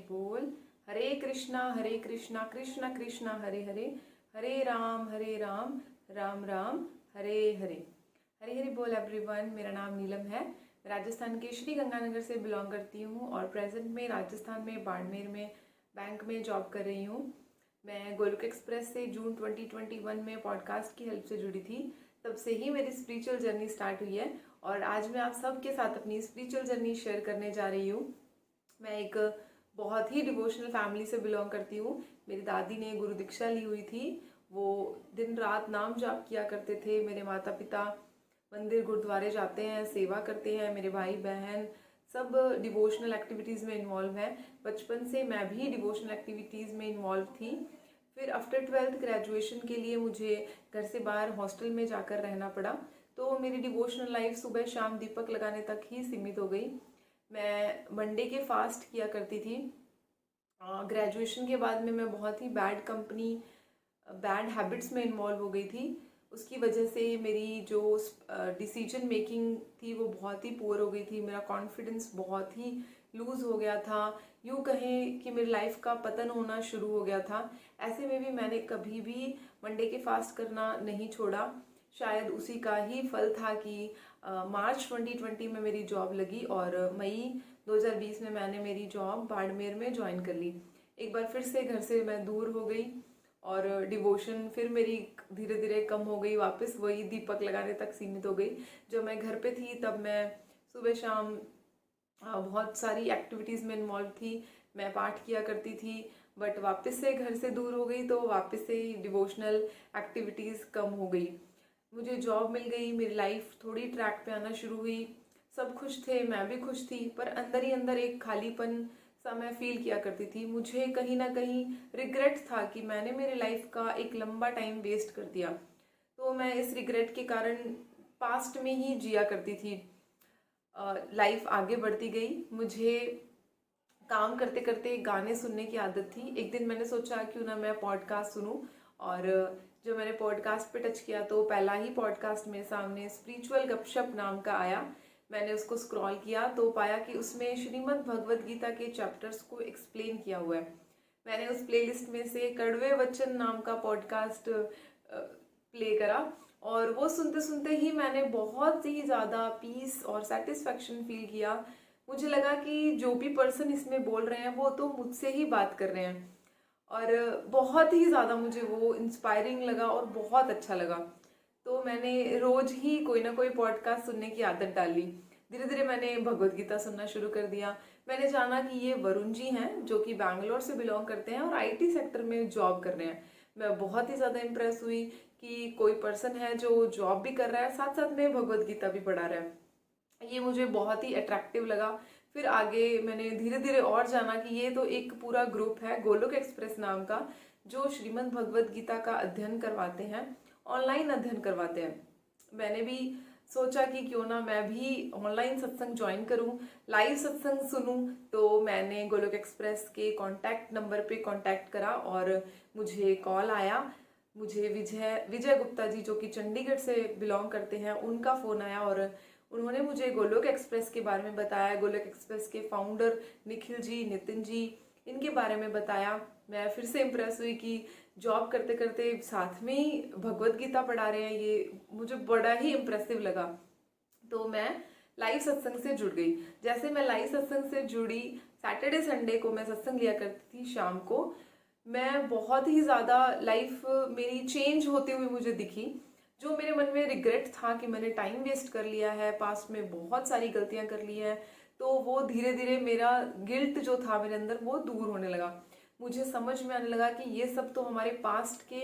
बोल। हरे कृष्णा कृष्णा कृष्णा हरे हरे, हरे राम राम राम हरे हरे। हरे हरे बोल एवरीवन। मेरा नाम नीलम है। राजस्थान के श्री गंगानगर से बिलोंग करती हूँ और प्रेजेंट में राजस्थान में बाड़मेर में बैंक में जॉब कर रही हूँ। मैं गोलोक एक्सप्रेस से जून 2021 में पॉडकास्ट की हेल्प से जुड़ी थी। तब से ही मेरी स्पिरिचुअल जर्नी स्टार्ट हुई है और आज मैं आप सबके साथ अपनी स्पिरिचुअल जर्नी शेयर करने जा रही हूँ। मैं एक बहुत ही डिवोशनल फैमिली से बिलोंग करती हूँ। मेरी दादी ने गुरु दीक्षा ली हुई थी। वो दिन रात नाम जाप किया करते थे। मेरे माता पिता मंदिर गुरुद्वारे जाते हैं, सेवा करते हैं। मेरे भाई बहन सब डिवोशनल एक्टिविटीज़ में इन्वॉल्व हैं। बचपन से मैं भी डिवोशनल एक्टिविटीज़ में इन्वॉल्व थी। फिर आफ्टर 12th ग्रेजुएशन के लिए मुझे घर से बाहर हॉस्टल में जाकर रहना पड़ा, तो मेरी डिवोशनल लाइफ सुबह शाम दीपक लगाने तक ही सीमित हो गई। मैं मंडे के फास्ट किया करती थी। ग्रेजुएशन के बाद में मैं बहुत ही बैड हैबिट्स में इन्वॉल्व हो गई थी। उसकी वजह से मेरी जो डिसीजन मेकिंग थी वो बहुत ही पुअर हो गई थी। मेरा कॉन्फिडेंस बहुत ही लूज़ हो गया था। यूँ कहें कि मेरी लाइफ का पतन होना शुरू हो गया था। ऐसे में भी मैंने कभी भी मंडे के फास्ट करना नहीं छोड़ा। शायद उसी का ही फल था कि मार्च 2020 में मेरी जॉब लगी और मई 2020 में मैंने मेरी जॉब बाड़मेर में ज्वाइन कर ली। एक बार फिर से घर से मैं दूर हो गई और डिवोशन फिर मेरी धीरे धीरे कम हो गई, वापस वही दीपक लगाने तक सीमित हो गई। जब मैं घर पे थी तब मैं सुबह शाम बहुत सारी एक्टिविटीज़ में इन्वॉल्व थी। मैं पाठ किया करती थी, बट वापस से घर से दूर हो गई तो वापस से डिवोशनल एक्टिविटीज़ कम हो गई। मुझे जॉब मिल गई, मेरी लाइफ थोड़ी ट्रैक पे आना शुरू हुई। सब खुश थे, मैं भी खुश थी, पर अंदर ही अंदर एक खालीपन सा मैं फील किया करती थी। मुझे कहीं ना कहीं रिग्रेट था कि मैंने मेरी लाइफ का एक लंबा टाइम वेस्ट कर दिया। तो मैं इस रिग्रेट के कारण पास्ट में ही जिया करती थी। लाइफ आगे बढ़ती गई। मुझे काम करते करते गाने सुनने की आदत थी। एक दिन मैंने सोचा क्यों ना मैं पॉडकास्ट सुनूं, और जब मैंने पॉडकास्ट पे टच किया तो पहला ही पॉडकास्ट मेरे सामने स्पिरिचुअल गपशप नाम का आया। मैंने उसको स्क्रॉल किया तो पाया कि उसमें श्रीमद् भगवद गीता के चैप्टर्स को एक्सप्लेन किया हुआ है। मैंने उस प्लेलिस्ट में से कड़वे वचन नाम का पॉडकास्ट प्ले करा और वो सुनते सुनते ही मैंने बहुत ही ज़्यादा पीस और सेटिस्फैक्शन फील किया। मुझे लगा कि जो भी पर्सन इसमें बोल रहे हैं वो तो मुझसे ही बात कर रहे हैं, और बहुत ही ज़्यादा मुझे वो इंस्पायरिंग लगा और बहुत अच्छा लगा। तो मैंने रोज ही कोई ना कोई पॉडकास्ट सुनने की आदत डाली। धीरे धीरे मैंने भगवत गीता सुनना शुरू कर दिया। मैंने जाना कि ये वरुण जी हैं जो कि बैंगलोर से बिलोंग करते हैं और आईटी सेक्टर में जॉब कर रहे हैं। मैं बहुत ही ज़्यादा इम्प्रेस हुई कि कोई पर्सन है जो जॉब भी कर रहा है, साथ साथ में भगवत गीता भी पढ़ा रहा है। ये मुझे बहुत ही अट्रैक्टिव लगा। फिर आगे मैंने धीरे धीरे और जाना कि ये तो एक पूरा ग्रुप है गोलोक एक्सप्रेस नाम का, जो श्रीमद् भगवद गीता का अध्ययन करवाते हैं, ऑनलाइन अध्ययन करवाते हैं। मैंने भी सोचा कि क्यों ना मैं भी ऑनलाइन सत्संग ज्वाइन करूं, लाइव सत्संग सुनूं। तो मैंने गोलोक एक्सप्रेस के कांटेक्ट नंबर पे कांटेक्ट करा और मुझे कॉल आया। मुझे विजय गुप्ता जी जो कि चंडीगढ़ से बिलोंग करते हैं, उनका फ़ोन आया और उन्होंने मुझे गोलोक एक्सप्रेस के बारे में बताया। गोलोक एक्सप्रेस के फाउंडर निखिल जी, नितिन जी, इनके बारे में बताया। मैं फिर से इम्प्रेस हुई कि जॉब करते करते साथ में ही भगवत गीता पढ़ा रहे हैं, ये मुझे बड़ा ही इम्प्रेसिव लगा। तो मैं लाइव सत्संग से जुड़ गई। जैसे मैं लाइव सत्संग से जुड़ी, सैटरडे संडे को मैं सत्संग लिया करती थी शाम को। मैं बहुत ही ज़्यादा लाइफ मेरी चेंज होते हुए मुझे दिखी। जो मेरे मन में रिग्रेट था कि मैंने टाइम वेस्ट कर लिया है, पास्ट में बहुत सारी गलतियां कर ली हैं, तो वो धीरे धीरे मेरा गिल्ट जो था मेरे अंदर वो दूर होने लगा। मुझे समझ में आने लगा कि ये सब तो हमारे पास्ट के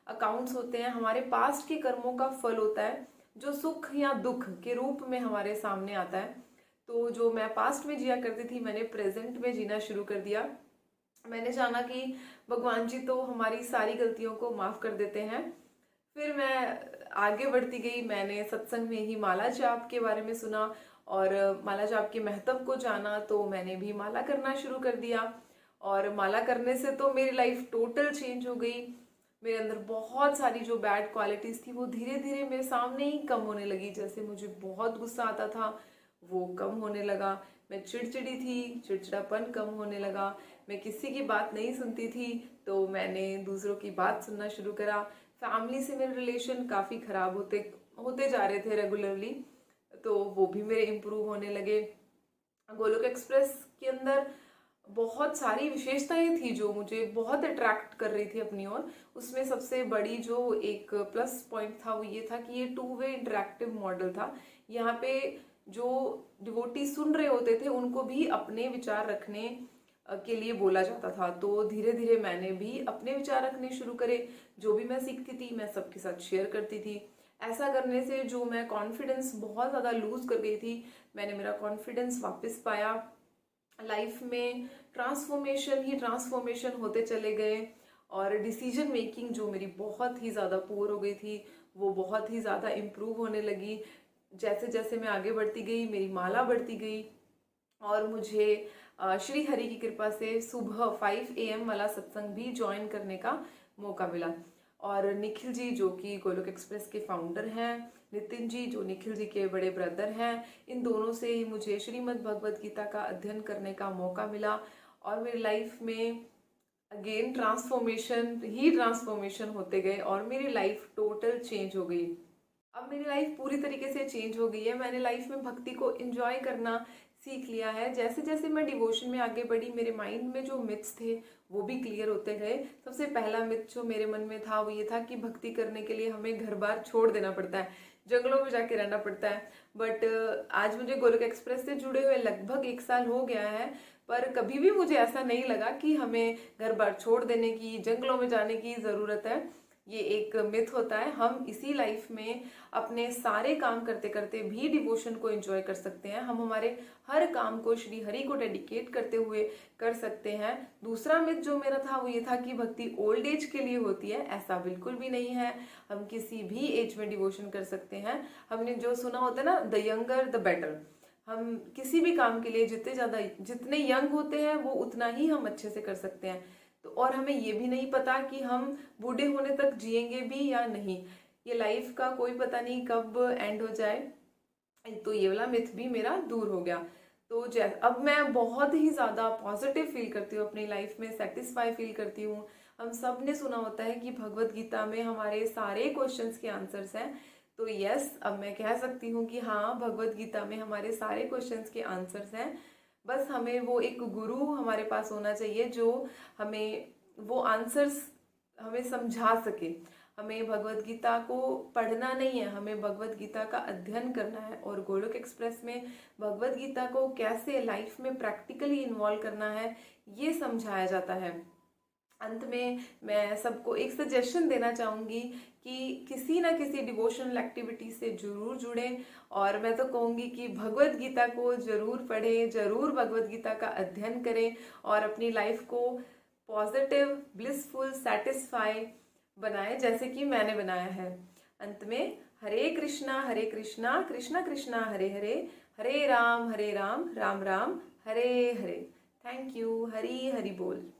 अकाउंट्स होते हैं, हमारे पास्ट के कर्मों का फल होता है जो सुख या दुख के रूप में हमारे सामने आता है। तो जो मैं पास्ट में जिया करती थी मैंने प्रेजेंट में जीना शुरू कर दिया। मैंने जाना कि भगवान जी तो हमारी सारी गलतियों को माफ़ कर देते हैं। फिर मैं आगे बढ़ती गई। मैंने सत्संग में ही माला जाप के बारे में सुना और माला जाप के महत्व को जाना, तो मैंने भी माला करना शुरू कर दिया। और माला करने से तो मेरी लाइफ टोटल चेंज हो गई। मेरे अंदर बहुत सारी जो बैड क्वालिटीज़ थी वो धीरे धीरे मेरे सामने ही कम होने लगी। जैसे मुझे बहुत गुस्सा आता था वो कम होने लगा। मैं चिड़चिड़ी थी, चिड़चिड़ापन कम होने लगा, मैं किसी की बात नहीं सुनती थी तो मैंने दूसरों की बात सुनना शुरू करा। फैमिली से मेरे रिलेशन काफ़ी ख़राब होते होते जा रहे थे रेगुलरली, तो वो भी मेरे इम्प्रूव होने लगे। गोलोक एक्सप्रेस के अंदर बहुत सारी विशेषताएं थी जो मुझे बहुत अट्रैक्ट कर रही थी अपनी ओर। उसमें सबसे बड़ी जो एक प्लस पॉइंट था वो ये था कि ये 2 वे इंटरेक्टिव मॉडल था। यहाँ पे जो डिवोटी सुन रहे होते थे उनको भी अपने विचार रखने के लिए बोला जाता था। तो धीरे धीरे मैंने भी अपने विचार रखने शुरू करे। जो भी मैं सीखती थी मैं सबके साथ शेयर करती थी। ऐसा करने से जो मैं कॉन्फिडेंस बहुत ज़्यादा लूज कर गई थी, मैंने मेरा कॉन्फिडेंस वापस पाया। लाइफ में ट्रांसफॉर्मेशन ही ट्रांसफॉर्मेशन होते चले गए और डिसीजन मेकिंग जो मेरी बहुत ही ज़्यादा पुअर हो गई थी वो बहुत ही ज़्यादा इम्प्रूव होने लगी। जैसे जैसे मैं आगे बढ़ती गई मेरी माला बढ़ती गई और मुझे श्री हरि की कृपा से सुबह 5 AM वाला सत्संग भी ज्वाइन करने का मौका मिला। और निखिल जी जो कि गोलोक एक्सप्रेस के फाउंडर हैं, नितिन जी जो निखिल जी के बड़े ब्रदर हैं, इन दोनों से ही मुझे श्रीमद् भगवद गीता का अध्ययन करने का मौका मिला और मेरी लाइफ में अगेन ट्रांसफॉर्मेशन होते गए और मेरी लाइफ टोटल चेंज हो गई। अब मेरी लाइफ पूरी तरीके से चेंज हो गई है। मैंने लाइफ में भक्ति को एंजॉय करना सीख लिया है। जैसे जैसे मैं डिवोशन में आगे बढ़ी मेरे माइंड में जो मिथ्स थे वो भी क्लियर होते गए। सबसे पहला मिथ जो मेरे मन में था वो ये था कि भक्ति करने के लिए हमें घर बार छोड़ देना पड़ता है, जंगलों में जाके रहना पड़ता है। बट आज मुझे गोलोक एक्सप्रेस से जुड़े हुए लगभग 1 साल हो गया है, पर कभी भी मुझे ऐसा नहीं लगा कि हमें घर बार छोड़ देने की, जंगलों में जाने की ज़रूरत है। ये एक मिथ होता है। हम इसी लाइफ में अपने सारे काम करते करते भी डिवोशन को एंजॉय कर सकते हैं। हम हमारे हर काम को श्री हरि को डेडिकेट करते हुए कर सकते हैं। दूसरा मिथ जो मेरा था वो ये था कि भक्ति ओल्ड एज के लिए होती है। ऐसा बिल्कुल भी नहीं है। हम किसी भी एज में डिवोशन कर सकते हैं। हमने जो सुना होता है ना, द यंगर द बेटर। हम किसी भी काम के लिए जितने यंग होते हैं वो उतना ही हम अच्छे से कर सकते हैं। तो और हमें ये भी नहीं पता कि हम बूढ़े होने तक जिएंगे भी या नहीं। ये लाइफ का कोई पता नहीं कब एंड हो जाए। तो ये वाला मिथ भी मेरा दूर हो गया। तो अब मैं बहुत ही ज़्यादा पॉजिटिव फील करती हूँ अपनी लाइफ में, सेटिस्फाई फील करती हूँ। हम सब ने सुना होता है कि भगवत गीता में हमारे सारे क्वेश्चंस के आंसर्स हैं। तो यस, अब मैं कह सकती हूँ कि हाँ, भगवत गीता में हमारे सारे क्वेश्चंस के आंसर्स हैं। बस हमें वो एक गुरु हमारे पास होना चाहिए जो हमें वो आंसर्स हमें समझा सके। हमें भगवत गीता को पढ़ना नहीं है, हमें भगवत गीता का अध्ययन करना है। और गोलोक एक्सप्रेस में भगवत गीता को कैसे लाइफ में प्रैक्टिकली इन्वॉल्व करना है ये समझाया जाता है। अंत में मैं सबको एक सजेशन देना चाहूँगी कि किसी ना किसी डिवोशनल एक्टिविटी से जरूर जुड़ें। और मैं तो कहूँगी कि भगवत गीता को जरूर पढ़ें, जरूर भगवत गीता का अध्ययन करें और अपनी लाइफ को पॉजिटिव, ब्लिसफुल, सेटिस्फाई बनाएं जैसे कि मैंने बनाया है। अंत में हरे कृष्णा कृष्णा कृष्णा हरे हरे, हरे राम राम राम हरे हरे। Thank you. हरी हरि बोल।